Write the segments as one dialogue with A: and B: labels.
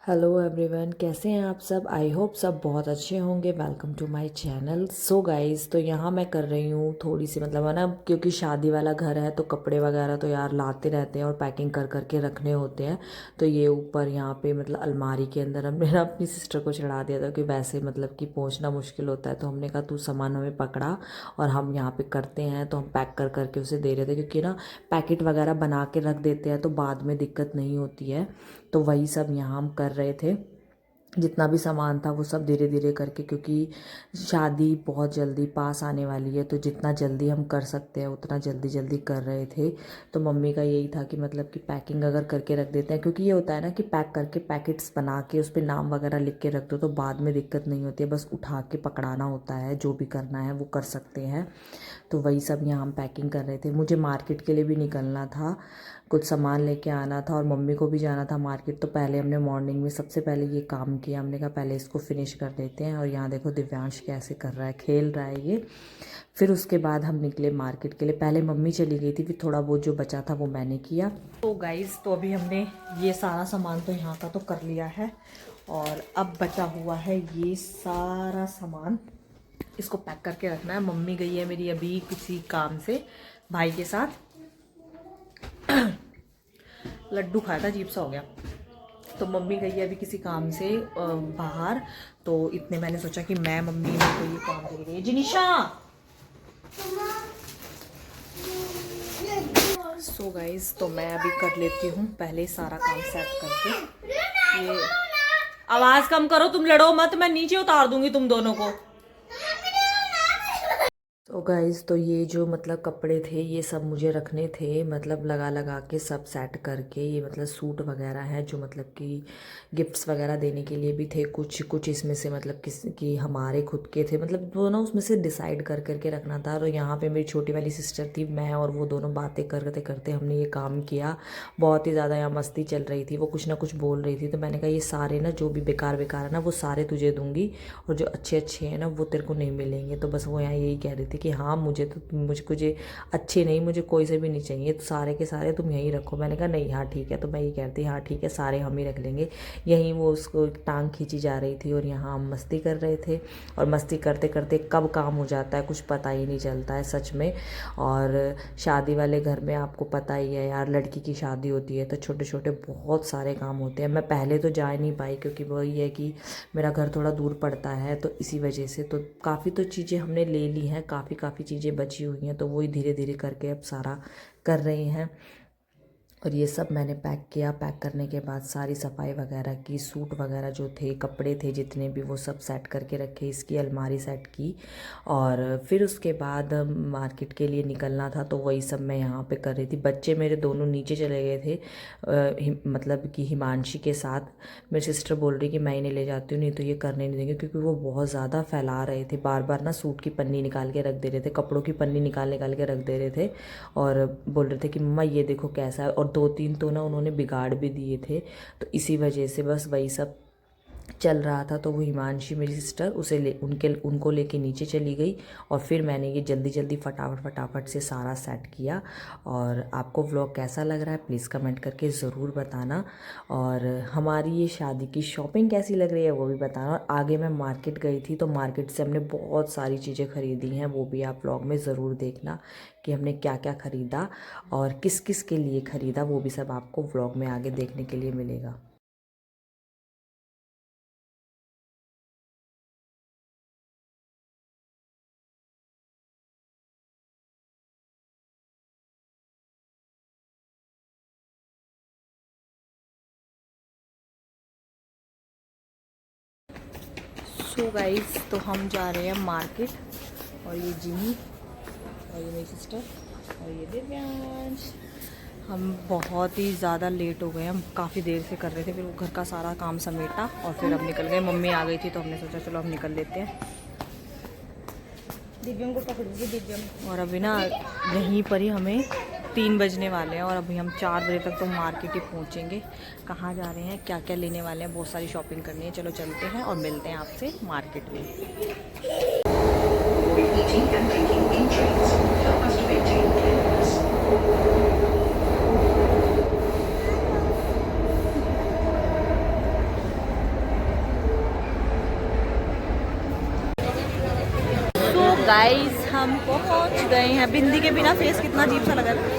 A: Hello everyone, कैसे हैं आप सब। आई होप सब बहुत अच्छे होंगे। Welcome to my channel. So guys, तो यहाँ मैं कर रही हूँ थोड़ी सी मतलब है ना, क्योंकि शादी वाला घर है तो कपड़े वगैरह तो यार लाते रहते हैं और पैकिंग कर करके रखने होते हैं। तो ये ऊपर यहाँ पे मतलब अलमारी के अंदर हमने ना अपनी सिस्टर को चढ़ा दिया था कि वैसे मतलब कि पहुँचना मुश्किल होता है, तो हमने कहा तू सामान हमें पकड़ा और हम यहाँ पे करते हैं। तो हम पैक कर करके उसे दे रहे थे, क्योंकि ना पैकेट वगैरह बना के रख देते हैं तो बाद में दिक्कत नहीं होती है। तो वही सब यहाँ हम कर रहे थे। जितना भी सामान था वो सब धीरे धीरे करके, क्योंकि शादी बहुत जल्दी पास आने वाली है, तो जितना जल्दी हम कर सकते हैं उतना जल्दी जल्दी कर रहे थे। तो मम्मी का यही था कि मतलब कि पैकिंग अगर करके रख देते हैं, क्योंकि ये होता है ना कि पैक करके पैकेट्स बना के उस पर नाम वगैरह लिख के रख दो तो बाद में दिक्कत नहीं होती है, बस उठा के पकड़ाना होता है। जो भी करना है वो कर सकते हैं। तो वही सब यहाँ हम पैकिंग कर रहे थे। मुझे मार्केट के लिए भी निकलना था, कुछ सामान लेके आना था और मम्मी को भी जाना था मार्केट। तो पहले हमने मॉर्निंग में सबसे पहले ये काम किया। हमने कहा पहले इसको फिनिश कर देते हैं। और यहाँ देखो दिव्यांश कैसे कर रहा है, खेल रहा है ये। फिर उसके बाद हम निकले मार्केट के लिए। पहले मम्मी चली गई थी, फिर थोड़ा बहुत जो बचा था वो मैंने किया। तो गाइज़, तो अभी हमने ये सारा सामान तो यहाँ का तो कर लिया है और अब बचा हुआ है ये सारा सामान। इसको पैक करके रखना है। मम्मी गई है मेरी अभी किसी काम से भाई के साथ। लड्डू खाया था, अजीब सा हो गया। तो मम्मी गई है अभी किसी काम से बाहर। तो इतने मैंने सोचा कि मैं मम्मी मेरे को ये काम दे रही है। जिनिशा, सो गाइज, तो मैं अभी कर लेती हूँ पहले सारा काम सेट करके। ये आवाज कम करो, तुम लड़ो मत, मैं नीचे उतार दूंगी तुम दोनों को। तो गाइज़, तो ये जो मतलब कपड़े थे ये सब मुझे रखने थे, मतलब लगा लगा के सब सेट करके। ये मतलब सूट वगैरह हैं जो मतलब कि गिफ्ट्स वगैरह देने के लिए भी थे। कुछ कुछ इसमें से मतलब किस की हमारे खुद के थे, मतलब वो ना उसमें से डिसाइड कर करके रखना था। और यहाँ पे मेरी छोटी वाली सिस्टर थी, मैं और वो दोनों बातें करते करते हमने ये काम किया। बहुत ही ज़्यादा यहाँ मस्ती चल रही थी, वो कुछ ना कुछ बोल रही थी। तो मैंने कहा ये सारे ना जो भी बेकार बेकार है ना वो सारे तुझे दूंगी, और जो अच्छे अच्छे हैं ना वो तेरे को नहीं मिलेंगे। तो बस वो यहाँ यही कह रही थी कि हाँ मुझे अच्छे नहीं, मुझे कोई से भी नहीं चाहिए, तो सारे के सारे तुम यहीं रखो। मैंने कहा नहीं, हाँ ठीक है। तो मैं ये कहती हाँ ठीक है, सारे हम ही रख लेंगे। यहीं वो उसको टांग खींची जा रही थी और यहाँ हम मस्ती कर रहे थे। और मस्ती करते करते कब काम हो जाता है कुछ पता ही नहीं चलता है सच में। और शादी वाले घर में आपको पता ही है यार, लड़की की शादी होती है तो छोटे छोटे बहुत सारे काम होते हैं। मैं पहले तो जा नहीं पाई, क्योंकि वही है कि मेरा घर थोड़ा दूर पड़ता है, तो इसी वजह से तो काफ़ी तो चीज़ें हमने ले ली हैं, काफ़ी चीज़ें बची हुई हैं। तो वही धीरे धीरे करके अब सारा कर रहे हैं। और ये सब मैंने पैक किया। पैक करने के बाद सारी सफाई वगैरह की, सूट वगैरह जो थे, कपड़े थे जितने भी, वो सब सेट करके रखे। इसकी अलमारी सेट की। और फिर उसके बाद मार्केट के लिए निकलना था, तो वही सब मैं यहाँ पे कर रही थी। बच्चे मेरे दोनों नीचे चले गए थे, मतलब कि हिमांशी के साथ। मेरी सिस्टर बोल रही कि मैं इन्हें ले जाती हूँ, नहीं तो ये करने नहीं देंगे, क्योंकि वो बहुत ज़्यादा फैला रहे थे। बार बार ना सूट की पन्नी निकाल के रख दे रहे थे, कपड़ों की पन्नी निकाल निकाल के रख दे रहे थे। और बोल रहे थे कि मम्मा ये देखो कैसा है। और दो तीन तो ना उन्होंने बिगाड़ भी दिए थे। तो इसी वजह से बस वही सब चल रहा था। तो वो हिमांशी मेरी सिस्टर उनको लेके नीचे चली गई। और फिर मैंने ये जल्दी जल्दी फटाफट फटाफट से सारा सेट किया। और आपको व्लॉग कैसा लग रहा है प्लीज़ कमेंट करके ज़रूर बताना। और हमारी ये शादी की शॉपिंग कैसी लग रही है वो भी बताना। और आगे मैं मार्केट गई थी, तो मार्केट से हमने बहुत सारी चीज़ें ख़रीदी हैं, वो भी आप व्लॉग में ज़रूर देखना कि हमने क्या क्या ख़रीदा और किस किस के लिए ख़रीदा। वो भी सब आपको व्लॉग में आगे देखने के लिए मिलेगा। सो गाइस, तो हम जा रहे हैं मार्केट। और ये जिमी और ये मेरी सिस्टर और ये दिव्यांश। हम बहुत ही ज़्यादा लेट हो गए, हम काफ़ी देर से कर रहे थे। फिर वो घर का सारा काम समेटा और फिर अब निकल गए। मम्मी आ गई थी तो हमने सोचा चलो हम निकल लेते हैं। दिव्यम को पकड़ूंगी, दिव्यम। और अभी ना यहीं पर ही हमें 3 बजने वाले हैं और अभी हम 4 बजे तक तो मार्केट ही पहुंचेंगे। कहाँ जा रहे हैं, क्या क्या लेने वाले हैं, बहुत सारी शॉपिंग करनी है। चलो चलते हैं और मिलते हैं आपसे मार्केट में। गाइस हम पहुंच गए हैं। बिंदी के बिना फेस कितना अजीब सा लगा रहा है।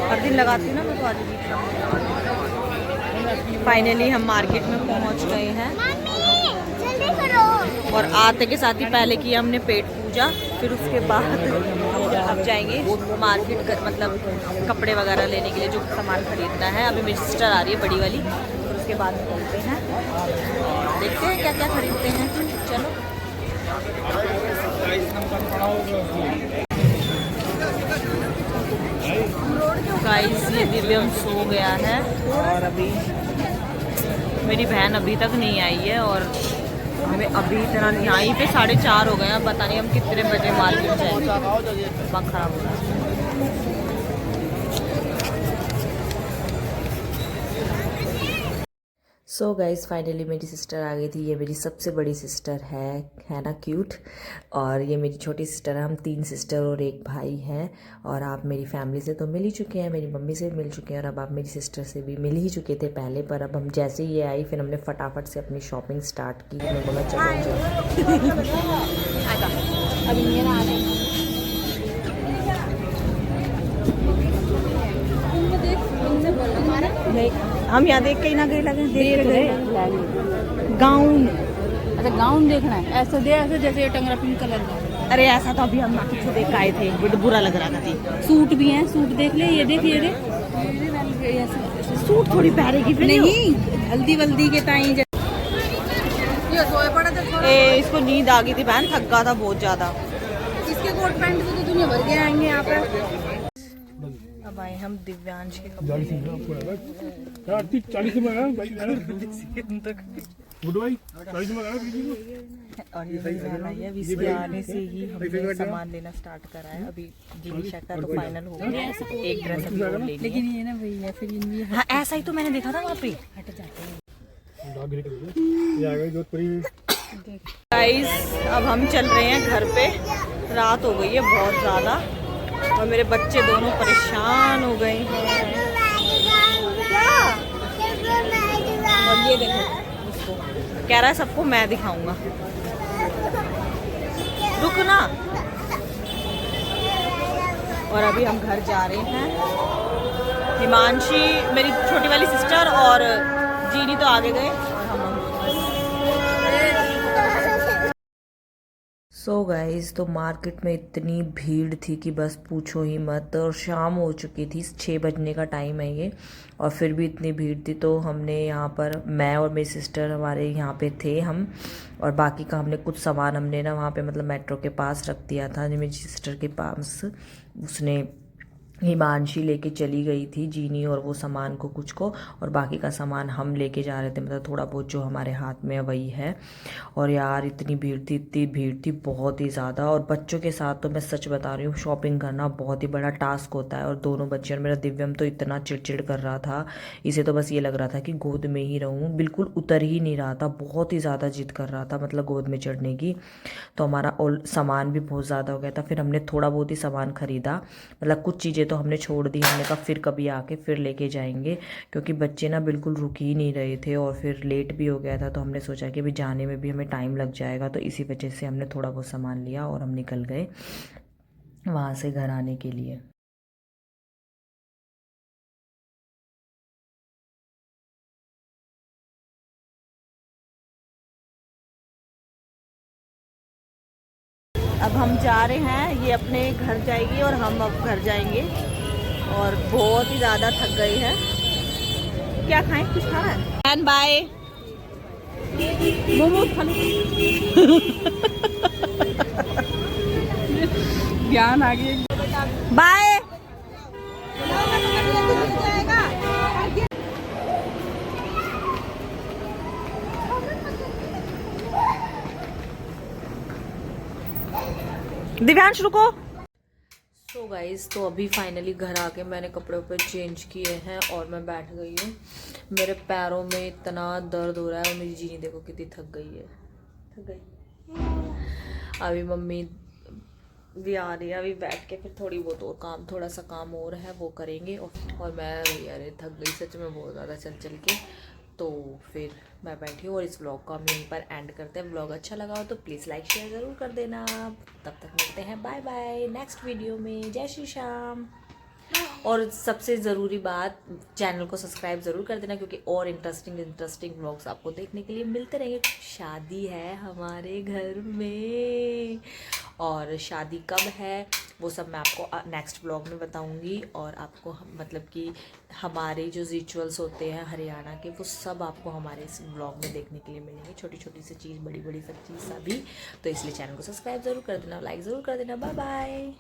A: हर दिन लगाती हूँ ना मैं तो आज अजीब सा। फाइनली हम मार्केट में पहुंच गए हैं और आते के साथ ही पहले किया हमने पेट पूजा, फिर उसके बाद अब जाएंगे मार्केट मतलब कपड़े वगैरह लेने के लिए जो सामान खरीदना है। अभी मेरी सिस्टर आ रही है बड़ी वाली, और उसके बाद निकलते हैं, देखते हैं क्या क्या खरीदते हैं। चलो गाइस ये दिव्यम सो गया है और अभी मेरी बहन अभी तक नहीं आई है और हमें अभी इतना यहीं पे 4:30 हो गए हैं। पता नहीं हम कितने बजे मार्केट जाएंगे। दिमाग खराब हो रहा है। सो गाइज़ फाइनली मेरी सिस्टर आ गई थी। ये मेरी सबसे बड़ी सिस्टर है ना क्यूट। और ये मेरी छोटी सिस्टर है। हम 3 सिस्टर और 1 भाई हैं। और आप मेरी फैमिली से तो मिल ही चुके हैं, मेरी मम्मी से भी मिल चुके हैं और अब आप मेरी सिस्टर से भी मिल ही चुके थे पहले। पर अब हम जैसे ही ये आई फिर हमने फटाफट से अपनी शॉपिंग स्टार्ट की। मैं बोला हम यहाँ देख के ही ना गए लगे, देख गए गाउन।
B: अच्छा गाउन देखना है, ऐसा दे ऐसे जैसे ये टंगरा पिंक कलर का।
A: अरे ऐसा तो अभी हम ना कुछ देख आए थे, बड़ा बुरा लग रहा था।
B: सूट भी हैं, सूट देख ले, ये देख ये देख।
A: सूट थोड़ी पहनेगी फिर
B: नहीं, हल्दी वल्दी के टाइम
A: इसको नींद आ गई थी बहन, थक गया था बहुत ज्यादा।
B: इसके कोट पैंट से तो दुनिया भर के आएंगे यहाँ पे।
A: अब आए हम दिव्यांश के और ये आने से ही हमने सामान लेना स्टार्ट करा है। अभी जीनी शर्ट का तो फाइनल हो गया, एक ड्रेस अभी और लेनी है।
B: लेकिन ये ना भैया फिर इनकी
A: हाँ ऐसा ही तो मैंने देखा था वहाँ पे।
B: हट जाते हैं।
A: गाइस अब हम चल रहे हैं घर पे। रात हो गई है बहुत ज़्यादा और मेरे बच्चे दोनों परेशान हो गए हैं। और ये देखो इसको कह रहा है सबको मैं दिखाऊंगा, रुक ना। और अभी हम घर जा रहे हैं। हिमांशी मेरी छोटी वाली सिस्टर और जीनी तो आगे गए और हम सो गाइस तो मार्केट में इतनी भीड़ थी कि बस पूछो ही मत। और शाम हो चुकी थी, 6 बजने का टाइम है ये, और फिर भी इतनी भीड़ थी। तो हमने यहाँ पर, मैं और मेरी सिस्टर हमारे यहाँ पे थे हम, और बाकी का हमने कुछ सामान हमने ना वहाँ पे मतलब मेट्रो के पास रख दिया था। जो मेरी सिस्टर के पास उसने हिमांशी लेके चली गई थी, जीनी और वो सामान को कुछ को, और बाकी का सामान हम लेके जा रहे थे। मतलब थोड़ा बहुत जो हमारे हाथ में वही है। और यार इतनी भीड़ थी बहुत ही ज़्यादा। और बच्चों के साथ तो मैं सच बता रही हूँ, शॉपिंग करना बहुत ही बड़ा टास्क होता है। और दोनों बच्चे और मेरा दिव्यम तो इतना चिड़चिड़ कर रहा था, इसे तो बस ये लग रहा था कि गोद में ही रहूँ। बिल्कुल उतर ही नहीं रहा था, बहुत ही ज़्यादा जिद कर रहा था मतलब गोद में चढ़ने की। तो हमारा सामान भी बहुत ज़्यादा हो गया था। फिर हमने थोड़ा बहुत ही सामान ख़रीदा, मतलब कुछ चीज़ें तो हमने छोड़ दी। हमने कहा फिर कभी आके फिर लेके जाएंगे, क्योंकि बच्चे ना बिल्कुल रुक ही नहीं रहे थे और फिर लेट भी हो गया था। तो हमने सोचा कि अभी जाने में भी हमें टाइम लग जाएगा, तो इसी वजह से हमने थोड़ा बहुत सामान लिया और हम निकल गए वहाँ से घर आने के लिए। अब हम जा रहे हैं, ये अपने घर जाएगी और हम अब घर जाएंगे। और बहुत ही ज़्यादा थक गई है। क्या खाएं, कुछ खाना है? एंड बाय मोमोज खा लो।
B: ज्ञान आ गई।
A: बाय। दिव्यांश रुको। सो गाइस तो अभी फाइनली घर आके मैंने कपड़े ऊपर चेंज किए हैं और मैं बैठ गई हूँ। मेरे पैरों में इतना दर्द हो रहा है और मेरी जीनी देखो कितनी थक गई है, थक गई। अभी मम्मी भी आ रही है, अभी बैठ के फिर थोड़ी बहुत और काम, थोड़ा सा काम और है वो करेंगे। और मैं अरे थक गई सच में बहुत ज़्यादा चल चल के। तो फिर मैं बैठी हूँ और इस व्लॉग को हम यहीं पर एंड करते हैं। व्लॉग अच्छा लगा हो तो प्लीज़ लाइक शेयर ज़रूर कर देना। तब तक मिलते हैं, बाय बाय नेक्स्ट वीडियो में। जय श्री श्याम। और सबसे ज़रूरी बात, चैनल को सब्सक्राइब ज़रूर कर देना, क्योंकि और इंटरेस्टिंग व्लॉग्स आपको देखने के लिए मिलते रहेंगे। शादी है हमारे घर में, और शादी कब है वो सब मैं आपको नेक्स्ट व्लॉग में बताऊंगी। और आपको मतलब कि हमारे जो रिचुअल्स होते हैं हरियाणा के, वो सब आपको हमारे इस व्लॉग में देखने के लिए मिलेंगे। छोटी छोटी सी चीज़, बड़ी बड़ी सब चीज़ सभी। तो इसलिए चैनल को सब्सक्राइब ज़रूर कर देना, लाइक ज़रूर कर देना। Bye bye.